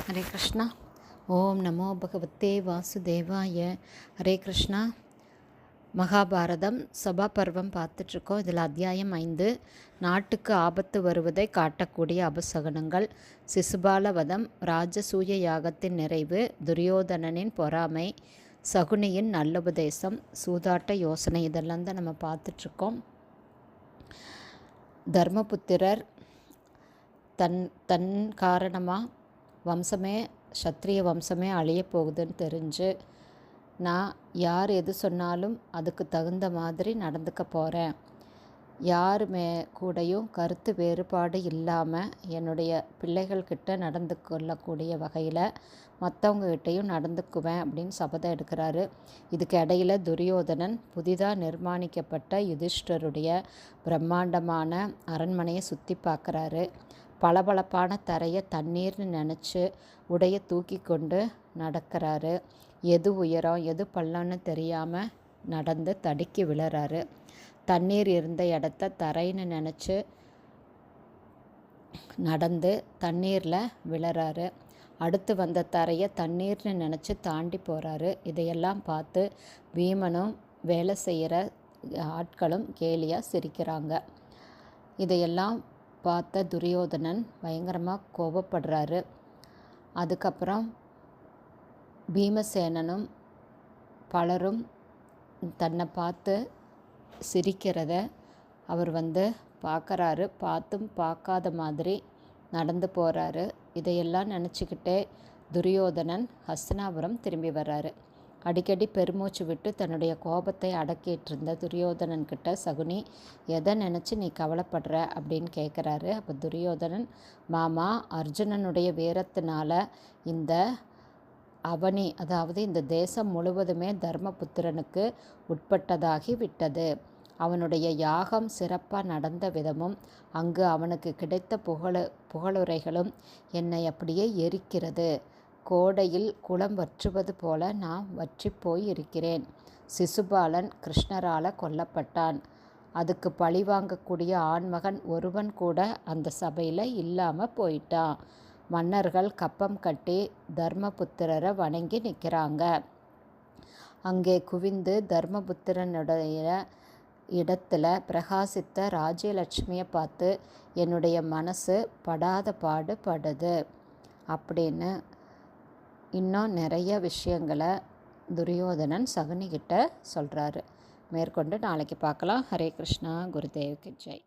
ஹரே கிருஷ்ணா. ஓம் நமோ பகவத்தே வாசுதேவாய. ஹரே கிருஷ்ணா. மகாபாரதம் சபா பர்வம் பார்த்துட்ருக்கோம். இதில் அத்தியாயம் 5, நாட்டுக்கு ஆபத்து வருவதை காட்டக்கூடிய அபசகனங்கள், சிசுபால வதம், ராஜசூய யாகத்தின் நிறைவு, துரியோதனனின் பொறாமை, சகுனியின் நல்லுபதேசம், சூதாட்ட யோசனை, இதெல்லாம் தான் நம்ம பார்த்துட்ருக்கோம். தர்மபுத்திரர் தன் காரணமாக வம்சமே, சத்திரிய வம்சமே அழிய போகுதுன்னு தெரிஞ்சு, நான் யார் எது சொன்னாலும் அதுக்கு தகுந்த மாதிரி நடந்துக்க போகிறேன், யார் கூடையும் கருத்து வேறுபாடு இல்லாமல் என்னுடைய பிள்ளைகள்கிட்ட நடந்து கொள்ளக்கூடிய வகையில் மற்றவங்ககிட்டையும் நடந்துக்குவேன் அப்படின்னு சபதம் எடுக்கிறாரு. இதுக்கு இடையில் துரியோதனன் புதிதாக நிர்மாணிக்கப்பட்ட யுதிஷ்டருடைய பிரம்மாண்டமான அரண்மனையை சுற்றி பார்க்குறாரு. பளபளப்பான தரையை தண்ணீர்னு நினச்சி உடைய தூக்கி கொண்டு நடக்கிறாரு. எது உயரம் எது பள்ளம்னு தெரியாமல் நடந்து தடுக்கி விழுறாரு. தண்ணீர் இருந்த இடத்த தரைன்னு நினச்சி நடந்து தண்ணீரில் விழுறாரு. அடுத்து வந்த தரையை தண்ணீர்னு நினச்சி தாண்டி போகிறாரு. இதையெல்லாம் பார்த்து பீமனும் வேலை செய்கிற ஆட்களும் கேலியாக சிரிக்கிறாங்க. இதையெல்லாம் பார்த்த துரியோதனன் பயங்கரமாக கோபப்படுறாரு. அதுக்கப்புறம் பீமசேனனும் பலரும் தன்னை பார்த்து சிரிக்கிறத அவர் பார்க்குறாரு. பார்த்தும் பார்க்காத மாதிரி நடந்து போகிறாரு. இதையெல்லாம் நினச்சிக்கிட்டே துரியோதனன் ஹஸ்தினாபுரம் திரும்பி வர்றாரு. அடிக்கடி பெருமூச்சு விட்டு தன்னுடைய கோபத்தை அடக்கிட்டு இருந்த துரியோதனன்கிட்ட சகுனி, எதை நினச்சி நீ கவலைப்படுற அப்படின்னு கேட்குறாரு. அப்போ துரியோதனன், மாமா, அர்ஜுனனுடைய வீரத்தினால இந்த அவனி, அதாவது இந்த தேசம் முழுவதுமே தர்மபுத்திரனுக்கு உட்பட்டதாகி விட்டது. அவனுடைய யாகம் சிறப்பாக நடந்த விதமும் அங்கு அவனுக்கு கிடைத்த புகழுரைகளும் என்னை அப்படியே எரிக்கிறது. கோடையில் குளம் வற்றுவது போல நான் வற்றி போய் இருக்கிறேன். சிசுபாலன் கிருஷ்ணரால் கொல்லப்பட்டான். அதுக்கு பழி வாங்கக்கூடிய ஆண்மகன் ஒருவன் கூட அந்த சபையில் இல்லாமல் போயிட்டான். மன்னர்கள் கப்பம் கட்டி தர்மபுத்திரரை வணங்கி நிற்கிறாங்க. அங்கே குவிந்து தர்மபுத்திரனுடைய இடத்துல பிரகாசித்த ராஜ்யலட்சுமியை பார்த்து என்னுடைய மனசு படாத பாடு படுது அப்படின்னு இன்னும் நிறைய விஷயங்களை துரியோதனன் சகுனிகிட்ட சொல்கிறாரு. மேற்கொண்டு நாளைக்கு பார்க்கலாம். ஹரே கிருஷ்ணா. குருதேவுக்கு ஜெய்.